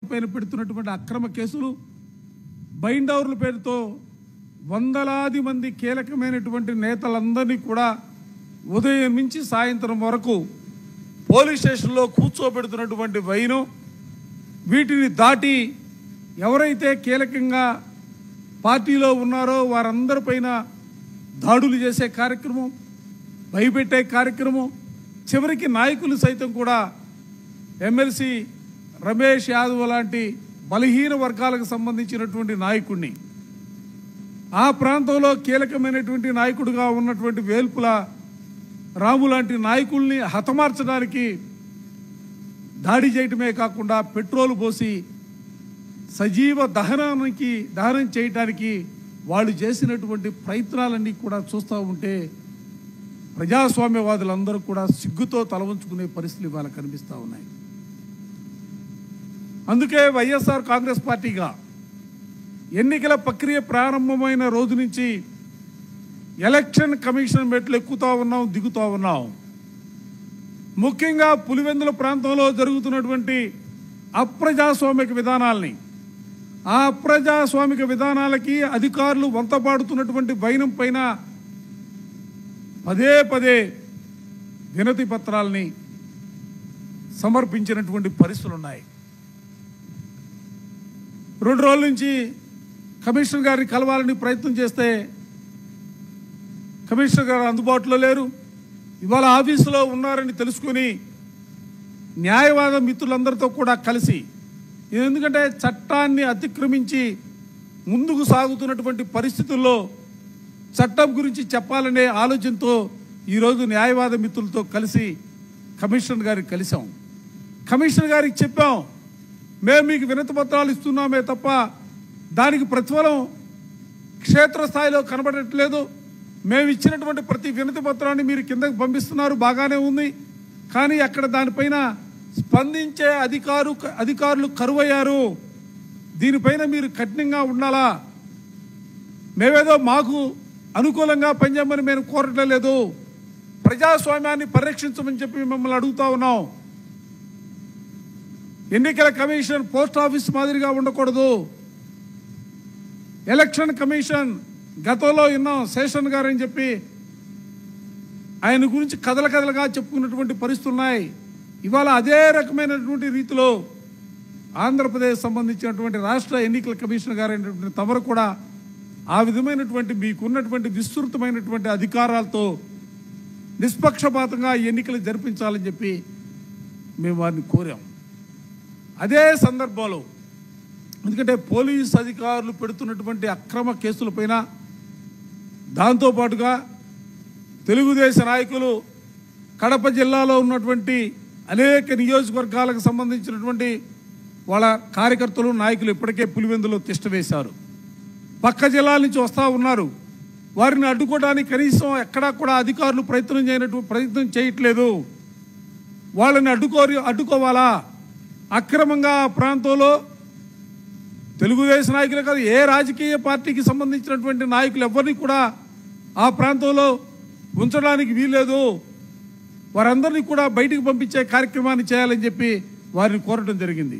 పైన పెడుతున్నటువంటి అక్రమ కేసులు బైండ్ ఓవర్ల పేరుతో వందలాది మంది కీలకమైనటువంటి నేతలందరినీ కూడా ఉదయం నుంచి సాయంత్రం వరకు పోలీస్ స్టేషన్లో కూర్చోబెడుతున్నటువంటి వైనం వీటిని దాటి ఎవరైతే కీలకంగా పార్టీలో ఉన్నారో వారందరిపైన దాడులు చేసే కార్యక్రమం, భయపెట్టే కార్యక్రమం, చివరికి నాయకులు సైతం కూడా ఎమ్మెల్సీ రమేష్ యాదవ్ లాంటి బలహీన వర్గాలకు సంబంధించినటువంటి నాయకుడిని, ఆ ప్రాంతంలో కీలకమైనటువంటి నాయకుడిగా ఉన్నటువంటి వేల్పుల రాము లాంటి నాయకుల్ని హతమార్చడానికి దాడి చేయటమే కాకుండా పెట్రోల్ పోసి సజీవ దహనం చేయడానికి వాళ్ళు చేసినటువంటి ప్రయత్నాలన్నీ కూడా చూస్తూ ఉంటే ప్రజాస్వామ్యవాదులందరూ కూడా సిగ్గుతో తల వంచుకునే పరిస్థితులు ఇవాళ కనిపిస్తూ ఉన్నాయి. అందుకే వైఎస్ఆర్ కాంగ్రెస్ పార్టీగా ఎన్నికల ప్రక్రియ ప్రారంభమైన రోజు నుంచి ఎలక్షన్ కమిషన్ మెట్లు ఎక్కుతూ ఉన్నాం, దిగుతూ ఉన్నాం. ముఖ్యంగా పులివెందుల ప్రాంతంలో జరుగుతున్నటువంటి అప్రజాస్వామిక విధానాల్ని, ఆ అప్రజాస్వామిక విధానాలకి అధికారులు వంతపాడుతున్నటువంటి వైనం పైన పదే పదే వినతి పత్రాలని సమర్పించినటువంటి పరిస్థితులు ఉన్నాయి. 2 రోజుల నుంచి కమిషనర్ గారిని కలవాలని ప్రయత్నం చేస్తే కమిషనర్ గారు అందుబాటులో లేరు. ఇవాళ ఆఫీసులో ఉన్నారని తెలుసుకుని న్యాయవాద మిత్రులందరితో కూడా కలిసి, ఎందుకంటే చట్టాన్ని అతిక్రమించి ముందుకు సాగుతున్నటువంటి పరిస్థితుల్లో చట్టం గురించి చెప్పాలనే ఆలోచనతో ఈరోజు న్యాయవాద మిత్రులతో కలిసి కమిషనర్ గారికి కలిసాం. కమిషనర్ గారికి చెప్పాం, మేము మీకు వినతి పత్రాలు ఇస్తున్నామే తప్ప దానికి ప్రతిఫలం క్షేత్రస్థాయిలో కనబడట్లేదు. మేము ఇచ్చినటువంటి ప్రతి వినతి పత్రాన్ని మీరు కిందకు పంపిస్తున్నారు, బాగానే ఉంది, కానీ అక్కడ దానిపైన స్పందించే అధికారులు కరువయ్యారు. దీనిపైన మీరు కఠినంగా ఉండాలా. మేమేదో మాకు అనుకూలంగా పనిచేయమని మేము కోరటం లేదు, ప్రజాస్వామ్యాన్ని పరిరక్షించమని చెప్పి మిమ్మల్ని అడుగుతా ఉన్నాం. ఎన్నికల కమిషన్ పోస్ట్ ఆఫీస్ మాదిరిగా ఉండకూడదు. ఎలక్షన్ కమిషన్ గతంలో విన్నాం, శేషన్ గారు అని చెప్పి ఆయన గురించి కథలుగా చెప్పుకున్నటువంటి పరిస్థితులు ఉన్నాయి. ఇవాళ అదే రకమైనటువంటి రీతిలో ఆంధ్రప్రదేశ్ సంబంధించినటువంటి రాష్ట్ర ఎన్నికల కమిషనర్ గారు అయినటువంటి తమరు కూడా ఆ విధమైనటువంటి మీకున్నటువంటి విస్తృతమైనటువంటి అధికారాలతో నిష్పక్షపాతంగా ఎన్నికలు జరిపించాలని చెప్పి మేము వారిని కోరాం. అదే సందర్భంలో ఎందుకంటే పోలీస్ అధికారులు పెడుతున్నటువంటి అక్రమ కేసులపైన, దాంతోపాటుగా తెలుగుదేశం నాయకులు కడప జిల్లాలో ఉన్నటువంటి అనేక నియోజకవర్గాలకు సంబంధించినటువంటి వాళ్ళ కార్యకర్తలు, నాయకులు ఇప్పటికే పులివెందులో తిష్టవేశారు. పక్క జిల్లాల నుంచి వస్తూ ఉన్నారు. వారిని అడ్డుకోవడానికి కనీసం ఎక్కడా కూడా అధికారులు ప్రయత్నం చేయట్లేదు. వాళ్ళని అడ్డుకోవాలా? అక్రమంగా ఆ ప్రాంతంలో తెలుగుదేశం నాయకులే కాదు, ఏ రాజకీయ పార్టీకి సంబంధించినటువంటి నాయకులు ఎవరిని కూడా ఆ ప్రాంతంలో ఉంచడానికి వీల్లేదు. వారందరినీ కూడా బయటికి పంపించే కార్యక్రమాన్ని చేయాలని చెప్పి వారిని కోరటం జరిగింది.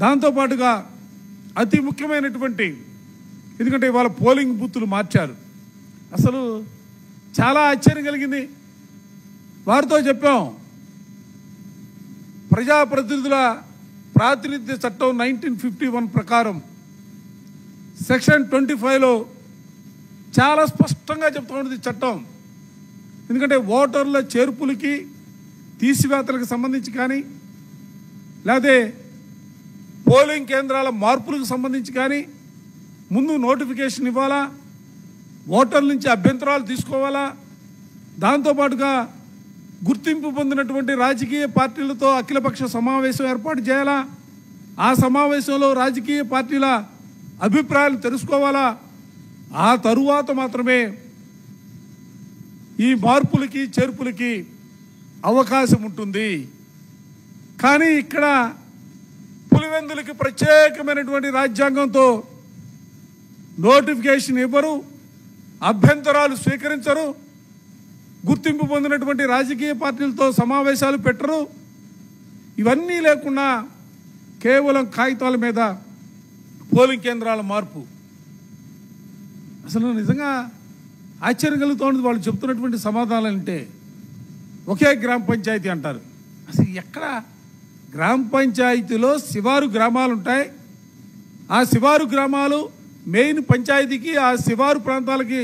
దాంతోపాటుగా అతి ముఖ్యమైనటువంటి, ఎందుకంటే ఇవాళ పోలింగ్ బూతులు మార్చారు. అసలు చాలా ఆశ్చర్యం కలిగింది. వారితో చెప్పాం, ప్రజాప్రతినిధుల ప్రాతినిధ్య చట్టం 1951 ప్రకారం సెక్షన్ 25లో చాలా స్పష్టంగా చెప్తూ ఉంటుంది చట్టం. ఎందుకంటే ఓటర్ల చేర్పులకి, తీసివేతలకు సంబంధించి కానీ, లేకపోతే పోలింగ్ కేంద్రాల మార్పులకు సంబంధించి కానీ ముందు నోటిఫికేషన్ ఇవ్వాలా, ఓటర్ల నుంచి అభ్యంతరాలు తీసుకోవాలా, దాంతోపాటుగా గుర్తింపు పొందినటువంటి రాజకీయ పార్టీలతో అఖిలపక్ష సమావేశం ఏర్పాటు చేయాలా, ఆ సమావేశంలో రాజకీయ పార్టీల అభిప్రాయాలు తెలుసుకోవాలా, ఆ తరువాత మాత్రమే ఈ మార్పులకి చేర్పులకి అవకాశం ఉంటుంది. కానీ ఇక్కడ పులివెందులకి ప్రత్యేకమైనటువంటి రాజ్యాంగంతో నోటిఫికేషన్ ఇవ్వరు, అభ్యంతరాలు స్వీకరించరు, గుర్తింపు పొందినటువంటి రాజకీయ పార్టీలతో సమావేశాలు పెట్టరు. ఇవన్నీ లేకుండా కేవలం కాగితాల మీద పోలింగ్ కేంద్రాల మార్పు. అసలు నిజంగా ఆశ్చర్యం కలుగుతోంది వాళ్ళు చెప్తున్నటువంటి సమాధానాలు అంటే. ఒకే గ్రామ పంచాయతీ అంటారు. అసలు ఎక్కడ గ్రామ పంచాయతీలో శివారు గ్రామాలు ఉంటాయి. ఆ శివారు గ్రామాలు మెయిన్ పంచాయతీకి ఆ శివారు ప్రాంతాలకి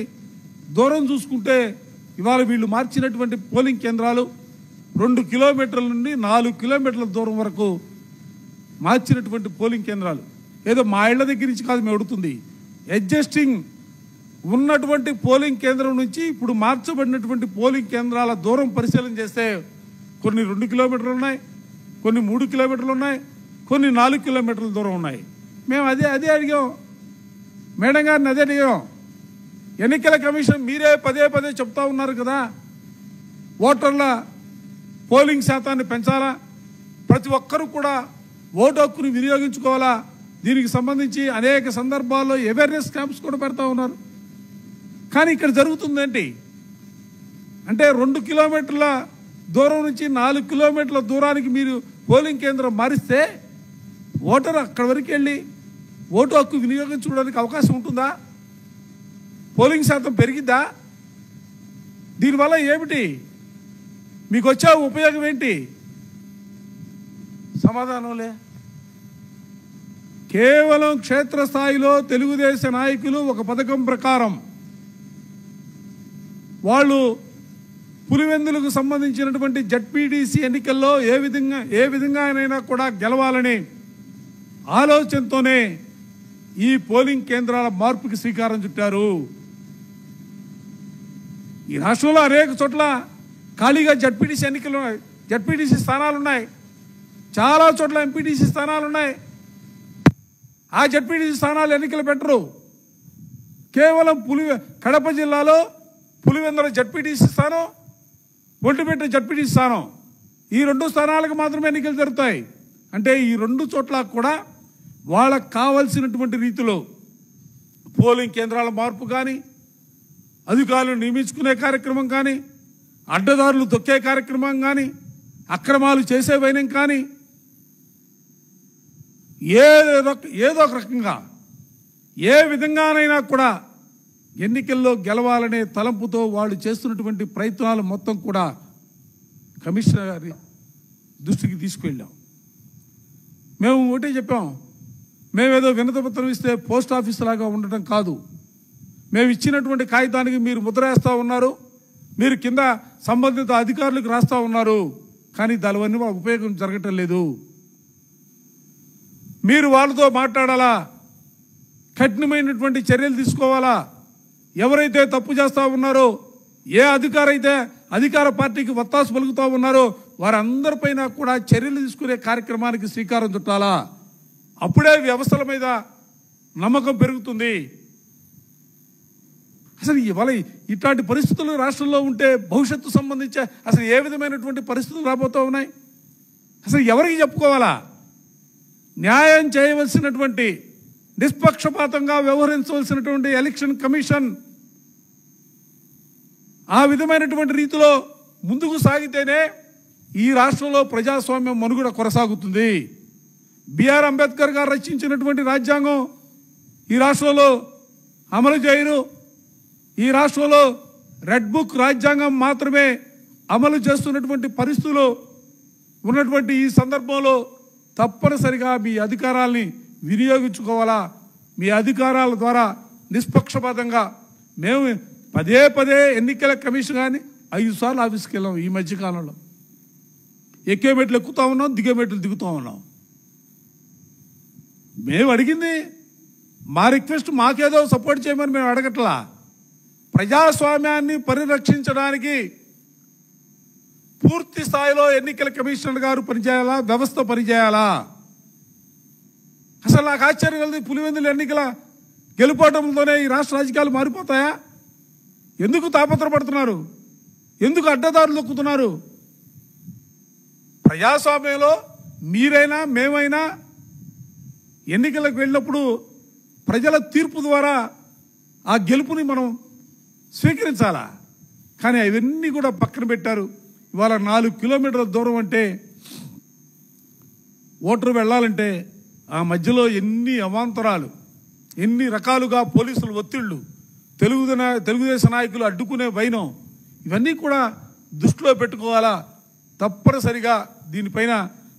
దూరం చూసుకుంటే ఇవాళ వీళ్ళు మార్చినటువంటి పోలింగ్ కేంద్రాలు 2 కిలోమీటర్ల నుండి 4 కిలోమీటర్ల దూరం వరకు మార్చినటువంటి పోలింగ్ కేంద్రాలు. ఏదో మా ఇళ్ల దగ్గర నుంచి కాదు మేము అడుగుతుంది. అడ్జస్టింగ్ ఉన్నటువంటి పోలింగ్ కేంద్రం నుంచి ఇప్పుడు మార్చబడినటువంటి పోలింగ్ కేంద్రాల దూరం పరిశీలన చేస్తే కొన్ని 2 కిలోమీటర్లు ఉన్నాయి, కొన్ని 3 కిలోమీటర్లు ఉన్నాయి, కొన్ని 4 కిలోమీటర్ల దూరం ఉన్నాయి. మేము అదే అడిగాం, మేడం గారిని అదే అడిగాం. ఎన్నికల కమిషన్ మీరే పదే చెప్తా ఉన్నారు కదా, ఓటర్ల పోలింగ్ శాతాన్ని పెంచాలా, ప్రతి ఒక్కరూ కూడా ఓటు హక్కుని వినియోగించుకోవాలా. దీనికి సంబంధించి అనేక సందర్భాల్లో అవేర్నెస్ క్యాంప్స్ కూడా పెడతా ఉన్నారు. కానీ ఇక్కడ జరుగుతుందేంటి అంటే 2 కిలోమీటర్ల దూరం నుంచి 4 కిలోమీటర్ల దూరానికి మీరు పోలింగ్ కేంద్రం మారిస్తే ఓటర్ అక్కడి వరకు వెళ్ళి ఓటు హక్కు వినియోగించుకోవడానికి అవకాశం ఉంటుందా? పోలింగ్ శాతం పెరిగిద్దా? దీనివల్ల ఏమిటి మీకు వచ్చే ఉపయోగం ఏంటి? సమాధానంలే. కేవలం క్షేత్రస్థాయిలో తెలుగుదేశ నాయకులు ఒక పథకం ప్రకారం వాళ్ళు పులివెందులకు సంబంధించినటువంటి జడ్పీటీసీ ఎన్నికల్లో ఏ విధంగానైనా కూడా గెలవాలని ఆలోచనతోనే ఈ పోలింగ్ కేంద్రాల మార్పుకి శ్రీకారం చుట్టారు. ఈ రాష్ట్రంలో అనేక చోట్ల ఖాళీగా జడ్పీటీసీ ఎన్నికలు ఉన్నాయి, జడ్పీటీసీ స్థానాలు ఉన్నాయి, చాలా చోట్ల ఎంపీటీసీ స్థానాలు ఉన్నాయి. ఆ జడ్పీటీసీ స్థానాలు ఎన్నికలు పెట్టరు. కేవలం కడప జిల్లాలో పులివెందుల జడ్పీటీసీ స్థానం, ఒంటిమిట్ట జడ్పీటీసీ స్థానం, ఈ 2 స్థానాలకు మాత్రమే ఎన్నికలు జరుగుతాయి. అంటే ఈ 2 చోట్ల కూడా వాళ్ళకు కావలసినటువంటి రీతిలో పోలింగ్ కేంద్రాల మార్పు కానీ, అధికారులు నియమించుకునే కార్యక్రమం కానీ, అడ్డదారులు తొక్కే కార్యక్రమం కానీ, అక్రమాలు చేసే వైనం కానీ ఏదో ఒక రకంగా ఏ విధంగానైనా కూడా ఎన్నికల్లో గెలవాలనే తలంపుతో వాళ్ళు చేస్తున్నటువంటి ప్రయత్నాలు మొత్తం కూడా కమిషనర్ గారి దృష్టికి తీసుకువెళ్ళాం. మేము ఒకటే చెప్పాం, మేమేదో వినతిపత్రం ఇస్తే పోస్ట్ ఆఫీస్ లాగా ఉండటం కాదు. మేము ఇచ్చినటువంటి కాగితానికి మీరు ముద్ర వేస్తూ ఉన్నారు, మీరు కింద సంబంధిత అధికారులకు రాస్తూ ఉన్నారు, కానీ దానివల్ల ఉపయోగం జరగటం లేదు. మీరు వాళ్ళతో మాట్లాడాలా, కఠినమైనటువంటి చర్యలు తీసుకోవాలా. ఎవరైతే తప్పు చేస్తూ ఉన్నారో, ఏ అధికార పార్టీకి వత్తాసు పలుకుతూ ఉన్నారో వారందరిపైన కూడా చర్యలు తీసుకునే కార్యక్రమానికి శ్రీకారం చుట్టాలా. అప్పుడే వ్యవస్థల మీద నమ్మకం పెరుగుతుంది. అసలు ఇవాళ ఇట్లాంటి పరిస్థితులు రాష్ట్రంలో ఉంటే భవిష్యత్తు సంబంధించి అసలు ఏ విధమైనటువంటి పరిస్థితులు రాబోతూ ఉన్నాయి? అసలు ఎవరికి చెప్పుకోవాలా? న్యాయం చేయవలసినటువంటి, నిష్పక్షపాతంగా వ్యవహరించవలసినటువంటి ఎలక్షన్ కమిషన్ ఆ విధమైనటువంటి రీతిలో ముందుకు సాగితేనే ఈ రాష్ట్రంలో ప్రజాస్వామ్యం మనుగడ కొనసాగుతుంది. బిఆర్ అంబేద్కర్ గారు రచించినటువంటి రాజ్యాంగం ఈ రాష్ట్రంలో అమలు చేయరు. ఈ రాష్ట్రంలో రెడ్ బుక్ రాజ్యాంగం మాత్రమే అమలు చేస్తున్నటువంటి పరిస్థితులు ఉన్నటువంటి ఈ సందర్భంలో తప్పనిసరిగా మీ అధికారాల్ని వినియోగించుకోవాలా. మీ అధికారాల ద్వారా నిష్పక్షపాతంగా మేము పదే ఎన్నికల కమిషన్ కానీ 5 సార్లు ఆఫీస్కి వెళ్ళాం. ఈ మధ్యకాలంలో ఎక్కే మెట్లు ఎక్కుతూ ఉన్నాం, దిగే మెట్లు దిగుతూ ఉన్నాం. మేము అడిగింది మా రిక్వెస్ట్ మాకేదో సపోర్ట్ చేయమని మేము అడగట్లా. ప్రజాస్వామ్యాన్ని పరిరక్షించడానికి పూర్తి స్థాయిలో ఎన్నికల కమిషనర్ గారు పనిచేయాలా, వ్యవస్థ పనిచేయాలా. అసలు నాకు ఆశ్చర్యం కలిగింది, పులివెందుల ఎన్నికల గెలుపోవడంతోనే ఈ రాష్ట్ర రాజకీయాలు మారిపోతాయా? ఎందుకు తాపత్రపడుతున్నారు? ఎందుకు అడ్డదారులు దొక్కుతున్నారు? ప్రజాస్వామ్యంలో మీరైనా మేమైనా ఎన్నికలకు వెళ్ళినప్పుడు ప్రజల తీర్పు ద్వారా ఆ గెలుపుని మనం స్వీకరించాలా. కానీ అవన్నీ కూడా పక్కన పెట్టారు. ఇవాళ 4 కిలోమీటర్ల దూరం అంటే ఓటరు వెళ్ళాలంటే ఆ మధ్యలో ఎన్ని అవాంతరాలు, ఎన్ని రకాలుగా పోలీసులు ఒత్తిళ్లు, తెలుగుదేశం నాయకులు అడ్డుకునే వైనం, ఇవన్నీ కూడా దృష్టిలో పెట్టుకోవాలా. తప్పనిసరిగా దీనిపైన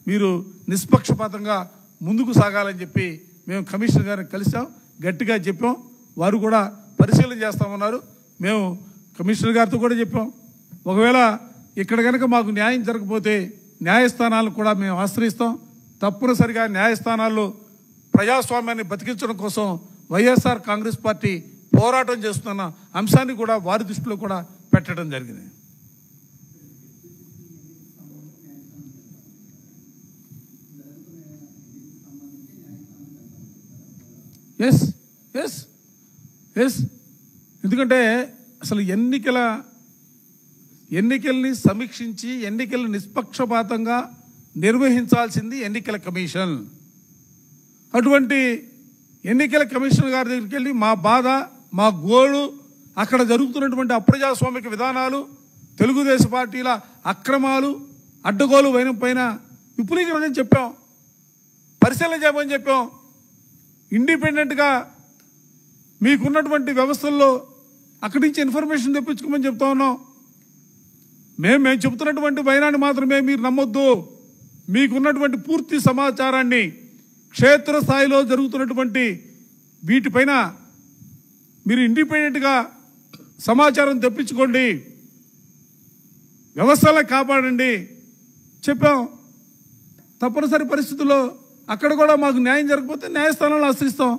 మీరు నిష్పక్షపాతంగా ముందుకు సాగాలని చెప్పి మేము కమిషనర్ గారిని కలిసాం, గట్టిగా చెప్పాం. వారు కూడా పరిశీలన చేస్తామన్నారు. మేము కమిషనర్ గారితో కూడా చెప్పాం, ఒకవేళ ఇక్కడ కనుక మాకు న్యాయం జరగకపోతే న్యాయస్థానాలను కూడా మేము ఆశ్రయిస్తాం. తప్పనిసరిగా న్యాయస్థానాల్లో ప్రజాస్వామ్యాన్ని బతికించడం కోసం వైఎస్ఆర్ కాంగ్రెస్ పార్టీ పోరాటం చేస్తున్న అంశాన్ని కూడా వారి దృష్టిలో కూడా పెట్టడం జరిగింది. ఎస్ ఎస్ ఎస్ ఎందుకంటే అసలు ఎన్నికల్ని సమీక్షించి ఎన్నికలు నిష్పక్షపాతంగా నిర్వహించాల్సింది ఎన్నికల కమిషన్. అటువంటి ఎన్నికల కమిషన్ గారి దగ్గరికి వెళ్ళి మా బాధ, మా గోడు, అక్కడ జరుగుతున్నటువంటి అప్రజాస్వామిక విధానాలు, తెలుగుదేశం పార్టీల అక్రమాలు, అడ్డగోలు వైనం పైన విపులీకరణ చెప్పాం, పరిశీలన చేయమని చెప్పాం. ఇండిపెండెంట్గా మీకున్నటువంటి వ్యవస్థల్లో అక్కడి నుంచి ఇన్ఫర్మేషన్ తెప్పించుకోమని చెప్తా ఉన్నాం. మేము చెబుతున్నటువంటి వైనాన్ని మాత్రమే మీరు నమ్మొద్దు. మీకున్నటువంటి పూర్తి సమాచారాన్ని, క్షేత్రస్థాయిలో జరుగుతున్నటువంటి వీటిపైన మీరు ఇండిపెండెంట్గా సమాచారం తెప్పించుకోండి, వ్యవస్థలను కాపాడండి చెప్పాం. తప్పనిసరి పరిస్థితుల్లో అక్కడ కూడా మాకు న్యాయం జరగకపోతే న్యాయస్థానాలను ఆశ్రయిస్తాం.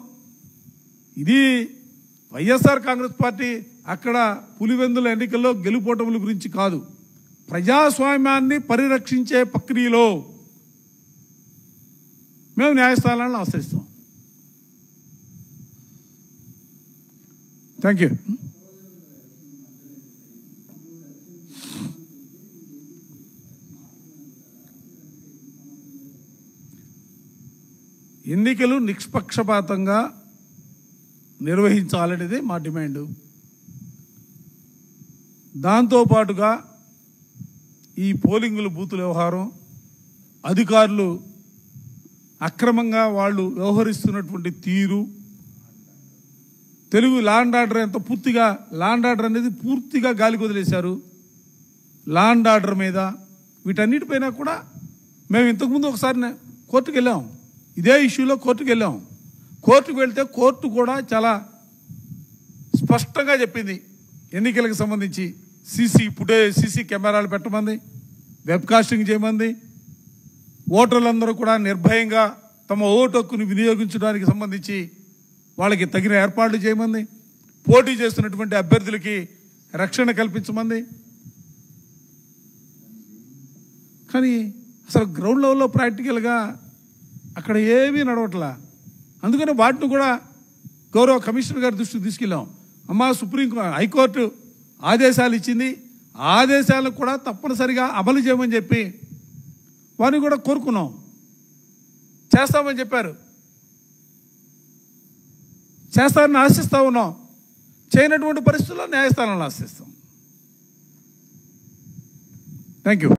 ఇది వైఎస్ఆర్ కాంగ్రెస్ పార్టీ అక్కడ పులివెందుల ఎన్నికల్లో గెలుపోటముల గురించి కాదు, ప్రజాస్వామ్యాన్ని పరిరక్షించే ప్రక్రియలో మేము న్యాయస్థానాలను ఆశ్రయిస్తాం. Thank you. ఎన్నికలు నిష్పక్షపాతంగా నిర్వహించాలనేది మా డిమాండ్. దాంతోపాటుగా ఈ పోలింగుల బూతుల వ్యవహారం, అధికారులు అక్రమంగా వాళ్ళు వ్యవహరిస్తున్నటువంటి తీరు, Telugu law and order law and order అనేది పూర్తిగా గాలికి వదిలేశారు. లాండ్ ఆర్డర్ మీద వీటన్నిటిపైన కూడా మేము ఇంతకుముందు ఒకసారి కోర్టుకు వెళ్ళాం, ఇదే ఇష్యూలో కోర్టుకు వెళ్ళాం. కోర్టుకు వెళ్తే కోర్టు కూడా చాలా స్పష్టంగా చెప్పింది, ఎన్నికలకు సంబంధించి సీసీ కెమెరాలు పెట్టమంది, వెబ్కాస్టింగ్ చేయమంది, ఓటర్లందరూ కూడా నిర్భయంగా తమ ఓటు హక్కును వినియోగించడానికి సంబంధించి వాళ్ళకి తగిన ఏర్పాట్లు చేయమంది, పోటీ చేస్తున్నటువంటి అభ్యర్థులకి రక్షణ కల్పించమంది. కానీ అసలు గ్రౌండ్ లెవెల్లో ప్రాక్టికల్గా అక్కడ ఏమీ నడవట్లా. అందుకని వాటిని కూడా గౌరవ కమిషనర్ గారి దృష్టికి తీసుకెళ్ళాం. హైకోర్టు ఆదేశాలు ఇచ్చింది, ఆదేశాలను కూడా తప్పనిసరిగా అమలు చేయమని చెప్పి వారిని కూడా కోరుకున్నాం. చేస్తామని చెప్పారు, చేస్తారని ఆశిస్తూ ఉన్నాం. చేయనటువంటి పరిస్థితుల్లో న్యాయస్థానాలను ఆశిస్తాం. Thank you.